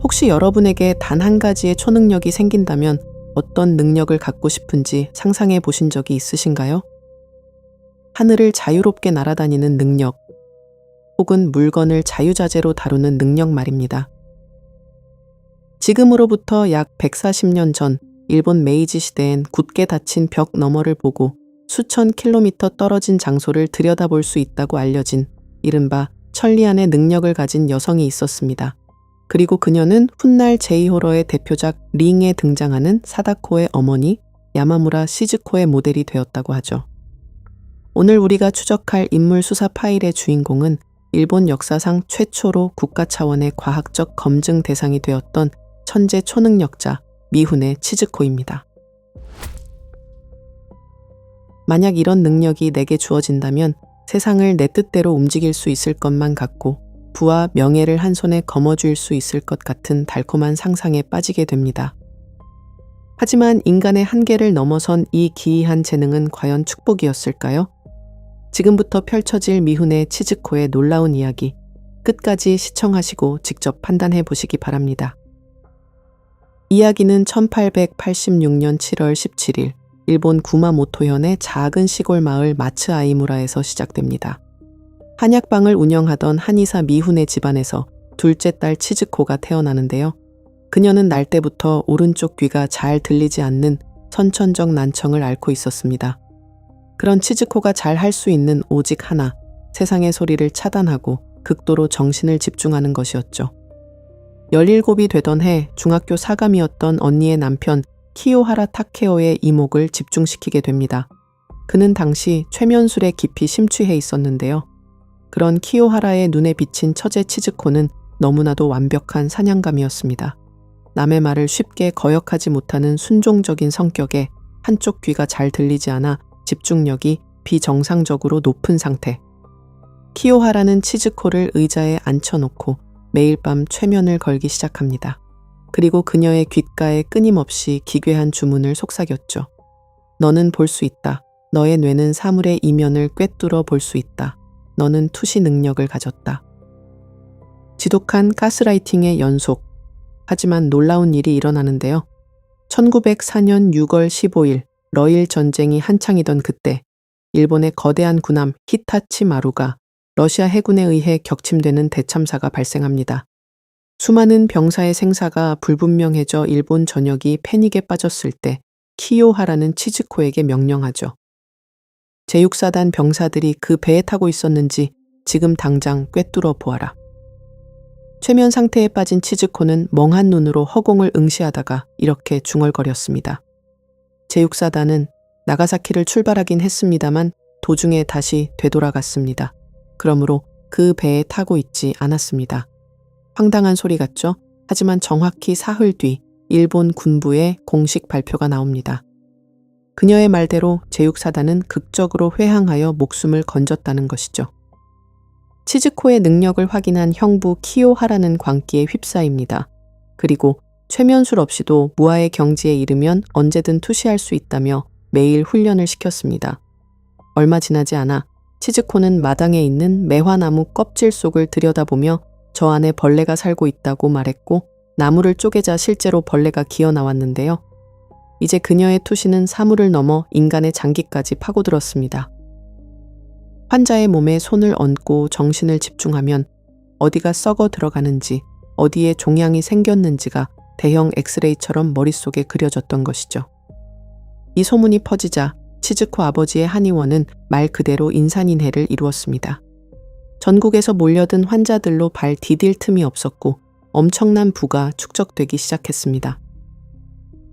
혹시 여러분에게 단 한 가지의 초능력이 생긴다면 어떤 능력을 갖고 싶은지 상상해 보신 적이 있으신가요? 하늘을 자유롭게 날아다니는 능력, 혹은 물건을 자유자재로 다루는 능력 말입니다. 지금으로부터 약 140년 전 일본 메이지 시대엔 굳게 닫힌 벽 너머를 보고 수천 킬로미터 떨어진 장소를 들여다볼 수 있다고 알려진 이른바 천리안의 능력을 가진 여성이 있었습니다. 그리고 그녀는 훗날 제이호러의 대표작 링에 등장하는 사다코의 어머니 야마무라 시즈코의 모델이 되었다고 하죠. 오늘 우리가 추적할 인물 수사 파일의 주인공은 일본 역사상 최초로 국가 차원의 과학적 검증 대상이 되었던 천재 초능력자 미훈의 치즈코입니다. 만약 이런 능력이 내게 주어진다면 세상을 내 뜻대로 움직일 수 있을 것만 같고 부와 명예를 한 손에 거머쥘 수 있을 것 같은 달콤한 상상에 빠지게 됩니다. 하지만 인간의 한계를 넘어선 이 기이한 재능은 과연 축복이었을까요? 지금부터 펼쳐질 미훈의 치즈코의 놀라운 이야기, 끝까지 시청하시고 직접 판단해 보시기 바랍니다. 이야기는 1886년 7월 17일 일본 구마모토현의 작은 시골 마을 마츠아이무라에서 시작됩니다. 한약방을 운영하던 한의사 미훈의 집안에서 둘째 딸 치즈코가 태어나는데요. 그녀는 날 때부터 오른쪽 귀가 잘 들리지 않는 선천적 난청을 앓고 있었습니다. 그런 치즈코가 잘 할 수 있는 오직 하나, 세상의 소리를 차단하고 극도로 정신을 집중하는 것이었죠. 17이 되던 해 중학교 사감이었던 언니의 남편 키요하라 타케오의 이목을 집중시키게 됩니다. 그는 당시 최면술에 깊이 심취해 있었는데요. 그런 키요하라의 눈에 비친 처제 치즈코는 너무나도 완벽한 사냥감이었습니다. 남의 말을 쉽게 거역하지 못하는 순종적인 성격에 한쪽 귀가 잘 들리지 않아 집중력이 비정상적으로 높은 상태. 키요하라는 치즈코를 의자에 앉혀놓고 매일 밤 최면을 걸기 시작합니다. 그리고 그녀의 귓가에 끊임없이 기괴한 주문을 속삭였죠. 너는 볼 수 있다. 너의 뇌는 사물의 이면을 꿰뚫어 볼 수 있다. 너는 투시 능력을 가졌다. 지독한 가스라이팅의 연속. 하지만 놀라운 일이 일어나는데요. 1904년 6월 15일 러일 전쟁이 한창이던 그때 일본의 거대한 군함 히타치 마루가 러시아 해군에 의해 격침되는 대참사가 발생합니다. 수많은 병사의 생사가 불분명해져 일본 전역이 패닉에 빠졌을 때 키요하라는 치즈코에게 명령하죠. 제6사단 병사들이 그 배에 타고 있었는지 지금 당장 꿰뚫어 보아라. 최면 상태에 빠진 치즈코는 멍한 눈으로 허공을 응시하다가 이렇게 중얼거렸습니다. 제6사단은 나가사키를 출발하긴 했습니다만 도중에 다시 되돌아갔습니다. 그러므로 그 배에 타고 있지 않았습니다. 황당한 소리 같죠? 하지만 정확히 사흘 뒤 일본 군부의 공식 발표가 나옵니다. 그녀의 말대로 제6사단은 극적으로 회항하여 목숨을 건졌다는 것이죠. 치즈코의 능력을 확인한 형부 키요하라는 광기에 휩싸입니다. 그리고 최면술 없이도 무아의 경지에 이르면 언제든 투시할 수 있다며 매일 훈련을 시켰습니다. 얼마 지나지 않아 치즈코는 마당에 있는 매화나무 껍질 속을 들여다보며 저 안에 벌레가 살고 있다고 말했고 나무를 쪼개자 실제로 벌레가 기어 나왔는데요. 이제 그녀의 투시는 사물을 넘어 인간의 장기까지 파고들었습니다. 환자의 몸에 손을 얹고 정신을 집중하면 어디가 썩어 들어가는지, 어디에 종양이 생겼는지가 대형 엑스레이처럼 머릿속에 그려졌던 것이죠. 이 소문이 퍼지자 치즈코 아버지의 한의원은 말 그대로 인산인해를 이루었습니다. 전국에서 몰려든 환자들로 발 디딜 틈이 없었고 엄청난 부가 축적되기 시작했습니다.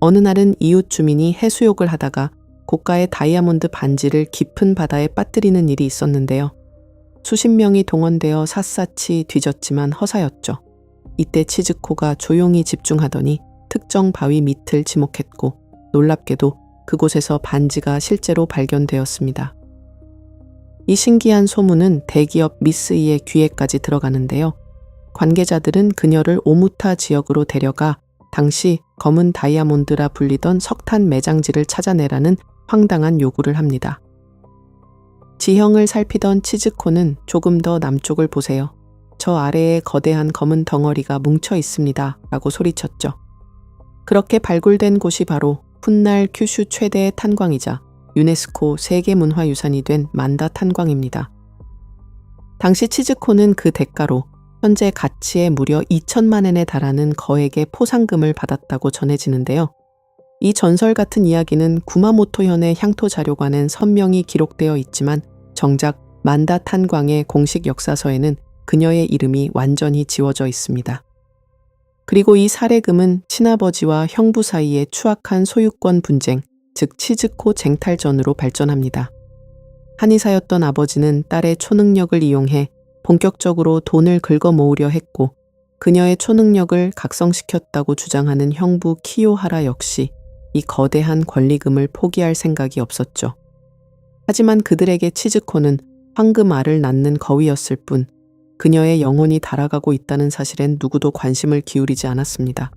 어느 날은 이웃 주민이 해수욕을 하다가 고가의 다이아몬드 반지를 깊은 바다에 빠뜨리는 일이 있었는데요. 수십 명이 동원되어 샅샅이 뒤졌지만 허사였죠. 이때 치즈코가 조용히 집중하더니 특정 바위 밑을 지목했고 놀랍게도 그곳에서 반지가 실제로 발견되었습니다. 이 신기한 소문은 대기업 미쓰이의 귀에까지 들어가는데요. 관계자들은 그녀를 오무타 지역으로 데려가 당시 검은 다이아몬드라 불리던 석탄 매장지를 찾아내라는 황당한 요구를 합니다. 지형을 살피던 치즈코는 조금 더 남쪽을 보세요. 저 아래에 거대한 검은 덩어리가 뭉쳐 있습니다. 라고 소리쳤죠. 그렇게 발굴된 곳이 바로 훗날 큐슈 최대의 탄광이자 유네스코 세계문화유산이 된 만다 탄광입니다. 당시 치즈코는 그 대가로 현재 가치에 무려 2천만 엔에 달하는 거액의 포상금을 받았다고 전해지는데요. 이 전설 같은 이야기는 구마모토현의 향토 자료관엔 선명히 기록되어 있지만 정작 만다 탄광의 공식 역사서에는 그녀의 이름이 완전히 지워져 있습니다. 그리고 이 살해금은 친아버지와 형부 사이의 추악한 소유권 분쟁, 즉 치즈코 쟁탈전으로 발전합니다. 한의사였던 아버지는 딸의 초능력을 이용해 본격적으로 돈을 긁어 모으려 했고 그녀의 초능력을 각성시켰다고 주장하는 형부 키요하라 역시 이 거대한 권리금을 포기할 생각이 없었죠. 하지만 그들에게 치즈코는 황금알을 낳는 거위였을 뿐 그녀의 영혼이 달아가고 있다는 사실엔 누구도 관심을 기울이지 않았습니다.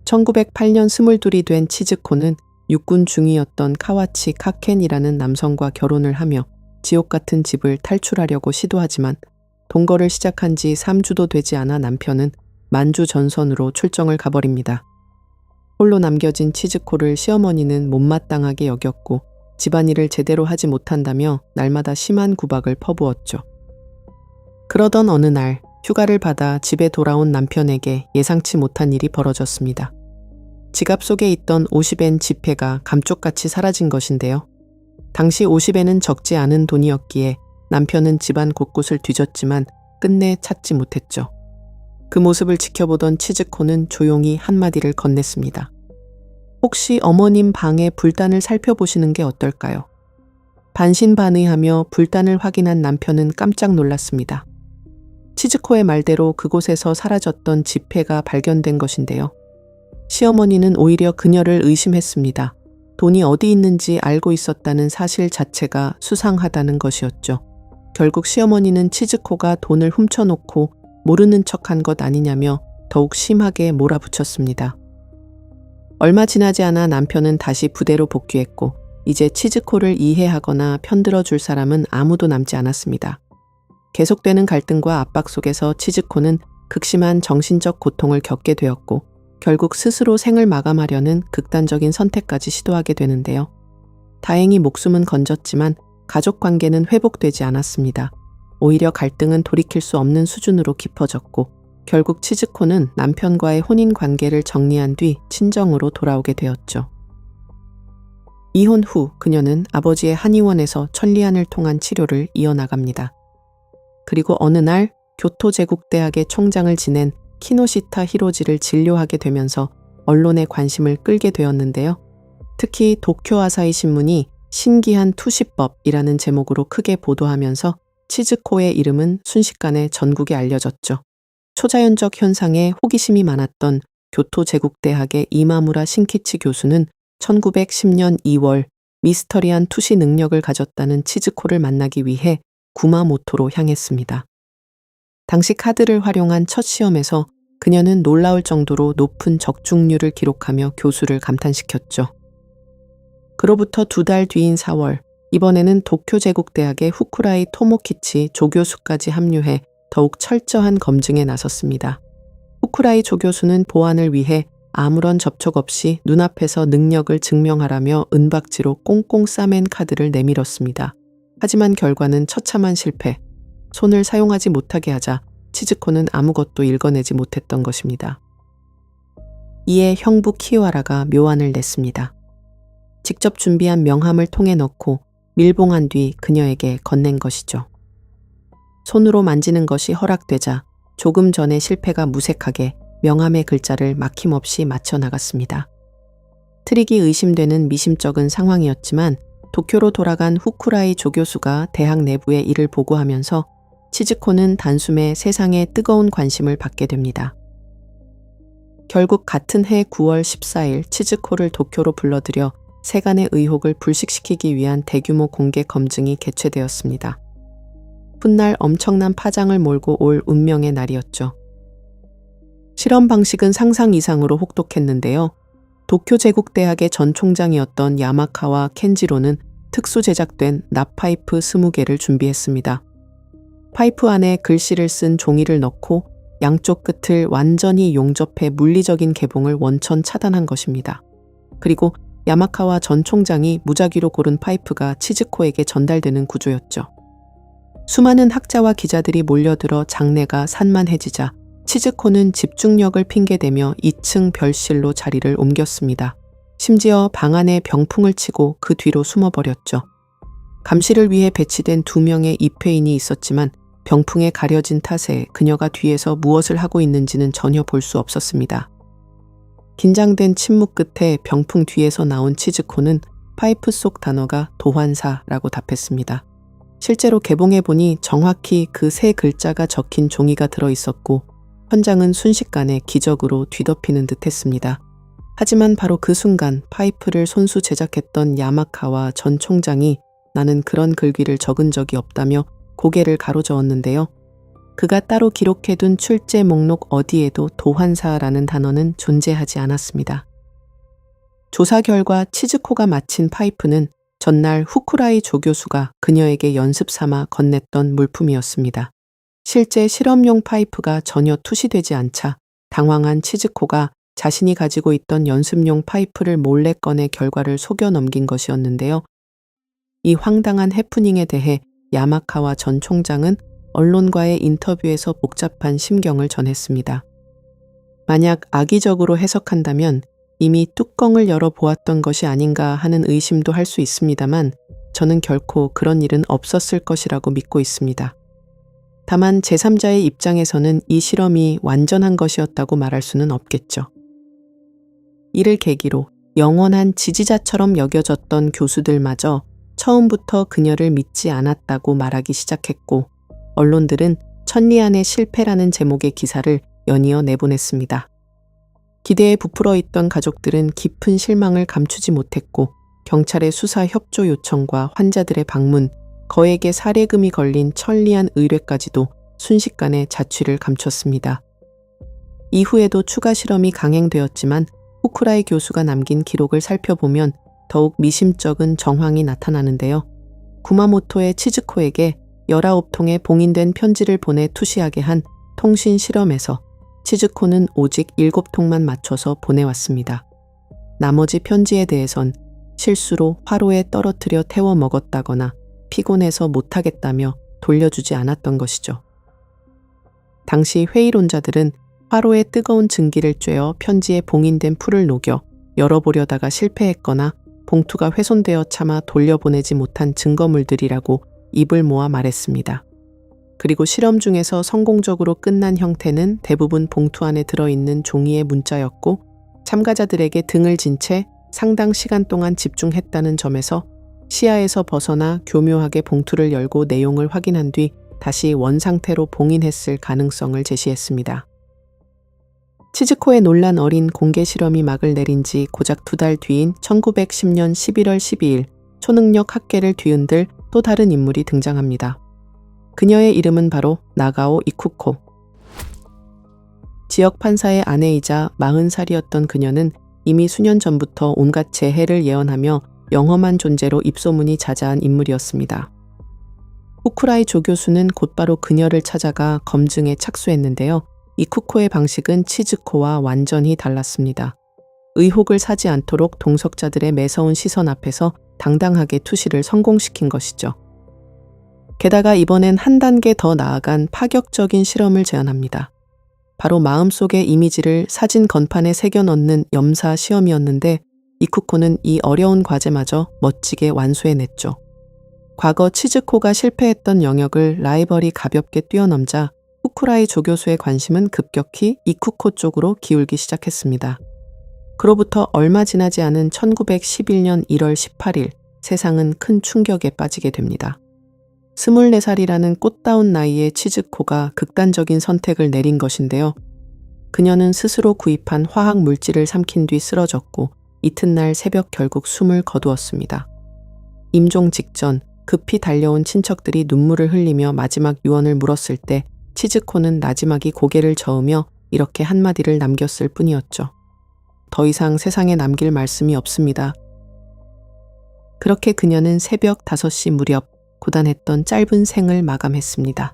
1908년 22이 된 치즈코는 육군 중위였던 카와치 카켄이라는 남성과 결혼을 하며 지옥 같은 집을 탈출하려고 시도하지만 동거를 시작한 지 3주도 되지 않아 남편은 만주 전선으로 출정을 가버립니다. 홀로 남겨진 치즈코를 시어머니는 못마땅하게 여겼고 집안일을 제대로 하지 못한다며 날마다 심한 구박을 퍼부었죠. 그러던 어느 날 휴가를 받아 집에 돌아온 남편에게 예상치 못한 일이 벌어졌습니다. 지갑 속에 있던 50엔 지폐가 감쪽같이 사라진 것인데요. 당시 50엔은 적지 않은 돈이었기에 남편은 집안 곳곳을 뒤졌지만 끝내 찾지 못했죠. 그 모습을 지켜보던 치즈코는 조용히 한마디를 건넸습니다. 혹시 어머님 방의 불단을 살펴보시는 게 어떨까요? 반신반의하며 불단을 확인한 남편은 깜짝 놀랐습니다. 치즈코의 말대로 그곳에서 사라졌던 지폐가 발견된 것인데요. 시어머니는 오히려 그녀를 의심했습니다. 돈이 어디 있는지 알고 있었다는 사실 자체가 수상하다는 것이었죠. 결국 시어머니는 치즈코가 돈을 훔쳐놓고 모르는 척한 것 아니냐며 더욱 심하게 몰아붙였습니다. 얼마 지나지 않아 남편은 다시 부대로 복귀했고 이제 치즈코를 이해하거나 편들어줄 사람은 아무도 남지 않았습니다. 계속되는 갈등과 압박 속에서 치즈코는 극심한 정신적 고통을 겪게 되었고 결국 스스로 생을 마감하려는 극단적인 선택까지 시도하게 되는데요. 다행히 목숨은 건졌지만 가족 관계는 회복되지 않았습니다. 오히려 갈등은 돌이킬 수 없는 수준으로 깊어졌고 결국 치즈코는 남편과의 혼인 관계를 정리한 뒤 친정으로 돌아오게 되었죠. 이혼 후 그녀는 아버지의 한의원에서 천리안을 통한 치료를 이어나갑니다. 그리고 어느 날 교토제국대학의 총장을 지낸 키노시타 히로지를 진료하게 되면서 언론의 관심을 끌게 되었는데요. 특히 도쿄 아사히 신문이 신기한 투시법이라는 제목으로 크게 보도하면서 치즈코의 이름은 순식간에 전국에 알려졌죠. 초자연적 현상에 호기심이 많았던 교토제국대학의 이마무라 신키치 교수는 1910년 2월 미스터리한 투시 능력을 가졌다는 치즈코를 만나기 위해 구마모토로 향했습니다. 당시 카드를 활용한 첫 시험에서 그녀는 놀라울 정도로 높은 적중률을 기록하며 교수를 감탄시켰죠. 그로부터 2달 뒤인 4월, 이번에는 도쿄제국대학의 후쿠라이 토모키치 조교수까지 합류해 더욱 철저한 검증에 나섰습니다. 후쿠라이 조교수는 보안을 위해 아무런 접촉 없이 눈앞에서 능력을 증명하라며 은박지로 꽁꽁 싸맨 카드를 내밀었습니다. 하지만 결과는 처참한 실패. 손을 사용하지 못하게 하자 치즈코는 아무것도 읽어내지 못했던 것입니다. 이에 형부 키와라가 묘안을 냈습니다. 직접 준비한 명함을 통에 넣고 밀봉한 뒤 그녀에게 건넨 것이죠. 손으로 만지는 것이 허락되자 조금 전의 실패가 무색하게 명함의 글자를 막힘없이 맞춰 나갔습니다. 트릭이 의심되는 미심쩍은 상황이었지만 도쿄로 돌아간 후쿠라이 조교수가 대학 내부에 이를 보고하면서 치즈코는 단숨에 세상에 뜨거운 관심을 받게 됩니다. 결국 같은 해 9월 14일 치즈코를 도쿄로 불러들여 세간의 의혹을 불식시키기 위한 대규모 공개 검증이 개최되었습니다. 훗날 엄청난 파장을 몰고 올 운명의 날이었죠. 실험 방식은 상상 이상으로 혹독했는데요. 도쿄제국대학의 전 총장이었던 야마카와 켄지로는 특수 제작된 납파이프 20개를 준비했습니다. 파이프 안에 글씨를 쓴 종이를 넣고 양쪽 끝을 완전히 용접해 물리적인 개봉을 원천 차단한 것입니다. 그리고 야마카와 전 총장이 무작위로 고른 파이프가 치즈코에게 전달되는 구조였죠. 수많은 학자와 기자들이 몰려들어 장내가 산만해지자 치즈코는 집중력을 핑계대며 2층 별실로 자리를 옮겼습니다. 심지어 방 안에 병풍을 치고 그 뒤로 숨어버렸죠. 감시를 위해 배치된 2명의 입회인이 있었지만 병풍에 가려진 탓에 그녀가 뒤에서 무엇을 하고 있는지는 전혀 볼 수 없었습니다. 긴장된 침묵 끝에 병풍 뒤에서 나온 치즈코는 파이프 속 단어가 도환사라고 답했습니다. 실제로 개봉해보니 정확히 그 세 글자가 적힌 종이가 들어있었고 현장은 순식간에 기적으로 뒤덮이는 듯 했습니다. 하지만 바로 그 순간 파이프를 손수 제작했던 야마카와 전 총장이 나는 그런 글귀를 적은 적이 없다며 고개를 가로저었는데요. 그가 따로 기록해둔 출제 목록 어디에도 도환사라는 단어는 존재하지 않았습니다. 조사 결과 치즈코가 마친 파이프는 전날 후쿠라이 조교수가 그녀에게 연습 삼아 건넸던 물품이었습니다. 실제 실험용 파이프가 전혀 투시되지 않자 당황한 치즈코가 자신이 가지고 있던 연습용 파이프를 몰래 꺼내 결과를 속여 넘긴 것이었는데요. 이 황당한 해프닝에 대해 야마카와 전 총장은 언론과의 인터뷰에서 복잡한 심경을 전했습니다. 만약 악의적으로 해석한다면 이미 뚜껑을 열어보았던 것이 아닌가 하는 의심도 할 수 있습니다만 저는 결코 그런 일은 없었을 것이라고 믿고 있습니다. 다만 제3자의 입장에서는 이 실험이 완전한 것이었다고 말할 수는 없겠죠. 이를 계기로 영원한 지지자처럼 여겨졌던 교수들마저 처음부터 그녀를 믿지 않았다고 말하기 시작했고 언론들은 천리안의 실패라는 제목의 기사를 연이어 내보냈습니다. 기대에 부풀어 있던 가족들은 깊은 실망을 감추지 못했고 경찰의 수사 협조 요청과 환자들의 방문, 거액의 사례금이 걸린 천리안 의뢰까지도 순식간에 자취를 감췄습니다. 이후에도 추가 실험이 강행되었지만 후쿠라이 교수가 남긴 기록을 살펴보면 더욱 미심쩍은 정황이 나타나는데요. 구마모토의 치즈코에게 19통의 봉인된 편지를 보내 투시하게 한 통신 실험에서 치즈코는 오직 7통만 맞춰서 보내왔습니다. 나머지 편지에 대해선 실수로 화로에 떨어뜨려 태워 먹었다거나 피곤해서 못하겠다며 돌려주지 않았던 것이죠. 당시 회의론자들은 화로에 뜨거운 증기를 쬐어 편지에 봉인된 풀을 녹여 열어보려다가 실패했거나 봉투가 훼손되어 차마 돌려보내지 못한 증거물들이라고 입을 모아 말했습니다. 그리고 실험 중에서 성공적으로 끝난 형태는 대부분 봉투 안에 들어있는 종이의 문자였고 참가자들에게 등을 진 채 상당 시간 동안 집중했다는 점에서 시야에서 벗어나 교묘하게 봉투를 열고 내용을 확인한 뒤 다시 원상태로 봉인했을 가능성을 제시했습니다. 치즈코의 논란 어린 공개 실험이 막을 내린 지 고작 2달 뒤인 1910년 11월 12일 초능력 학계를 뒤흔들 또 다른 인물이 등장합니다. 그녀의 이름은 바로 나가오 이쿠코. 지역 판사의 아내이자 40살이었던 그녀는 이미 수년 전부터 온갖 재해를 예언하며 영험한 존재로 입소문이 자자한 인물이었습니다. 후쿠라이 조교수는 곧바로 그녀를 찾아가 검증에 착수했는데요. 이쿠코의 방식은 치즈코와 완전히 달랐습니다. 의혹을 사지 않도록 동석자들의 매서운 시선 앞에서 당당하게 투시를 성공시킨 것이죠. 게다가 이번엔 한 단계 더 나아간 파격적인 실험을 제안합니다. 바로 마음속의 이미지를 사진 건판에 새겨 넣는 염사 시험이었는데 이쿠코는 이 어려운 과제마저 멋지게 완수해냈죠. 과거 치즈코가 실패했던 영역을 라이벌이 가볍게 뛰어넘자 후쿠라이 조교수의 관심은 급격히 이쿠코 쪽으로 기울기 시작했습니다. 그로부터 얼마 지나지 않은 1911년 1월 18일 세상은 큰 충격에 빠지게 됩니다. 24살이라는 꽃다운 나이의 치즈코가 극단적인 선택을 내린 것인데요. 그녀는 스스로 구입한 화학 물질을 삼킨 뒤 쓰러졌고 이튿날 새벽 결국 숨을 거두었습니다. 임종 직전 급히 달려온 친척들이 눈물을 흘리며 마지막 유언을 물었을 때 치즈코는 나지막이 고개를 저으며 이렇게 한마디를 남겼을 뿐이었죠. 더 이상 세상에 남길 말씀이 없습니다. 그렇게 그녀는 새벽 5시 무렵 고단했던 짧은 생을 마감했습니다.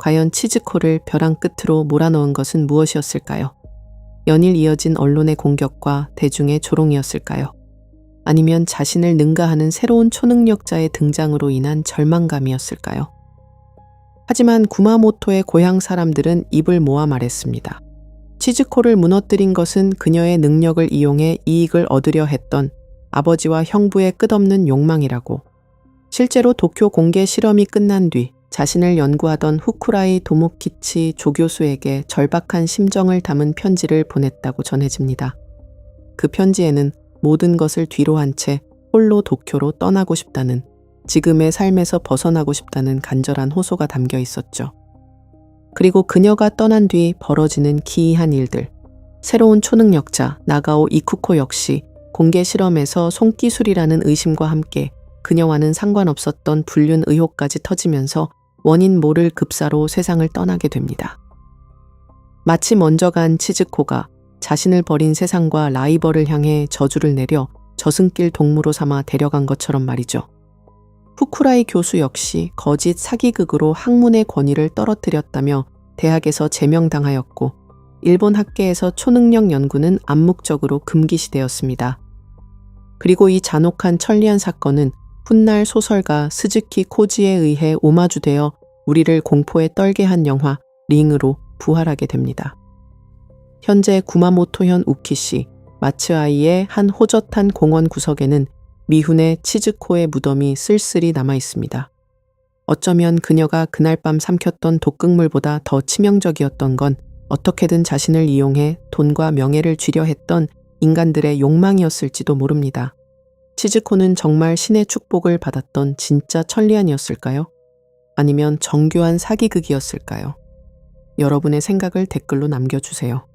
과연 치즈코를 벼랑 끝으로 몰아넣은 것은 무엇이었을까요? 연일 이어진 언론의 공격과 대중의 조롱이었을까요? 아니면 자신을 능가하는 새로운 초능력자의 등장으로 인한 절망감이었을까요? 하지만 구마모토의 고향 사람들은 입을 모아 말했습니다. 치즈코를 무너뜨린 것은 그녀의 능력을 이용해 이익을 얻으려 했던 아버지와 형부의 끝없는 욕망이라고. 실제로 도쿄 공개 실험이 끝난 뒤 자신을 연구하던 후쿠라이 도모키치 조교수에게 절박한 심정을 담은 편지를 보냈다고 전해집니다. 그 편지에는 모든 것을 뒤로 한 채 홀로 도쿄로 떠나고 싶다는, 지금의 삶에서 벗어나고 싶다는 간절한 호소가 담겨 있었죠. 그리고 그녀가 떠난 뒤 벌어지는 기이한 일들. 새로운 초능력자 나가오 이쿠코 역시 공개 실험에서 손기술이라는 의심과 함께 그녀와는 상관없었던 불륜 의혹까지 터지면서 원인 모를 급사로 세상을 떠나게 됩니다. 마치 먼저 간 치즈코가 자신을 버린 세상과 라이벌을 향해 저주를 내려 저승길 동무로 삼아 데려간 것처럼 말이죠. 후쿠라이 교수 역시 거짓 사기극으로 학문의 권위를 떨어뜨렸다며 대학에서 제명당하였고, 일본 학계에서 초능력 연구는 암묵적으로 금기시되었습니다. 그리고 이 잔혹한 천리안 사건은 훗날 소설가 스즈키 코지에 의해 오마주되어 우리를 공포에 떨게 한 영화 링으로 부활하게 됩니다. 현재 구마모토현 우키시 마츠아이의 한 호젓한 공원 구석에는 미훈의 치즈코의 무덤이 쓸쓸히 남아 있습니다. 어쩌면 그녀가 그날 밤 삼켰던 독극물보다 더 치명적이었던 건 어떻게든 자신을 이용해 돈과 명예를 쥐려 했던 인간들의 욕망이었을지도 모릅니다. 치즈코는 정말 신의 축복을 받았던 진짜 천리안이었을까요? 아니면 정교한 사기극이었을까요? 여러분의 생각을 댓글로 남겨주세요.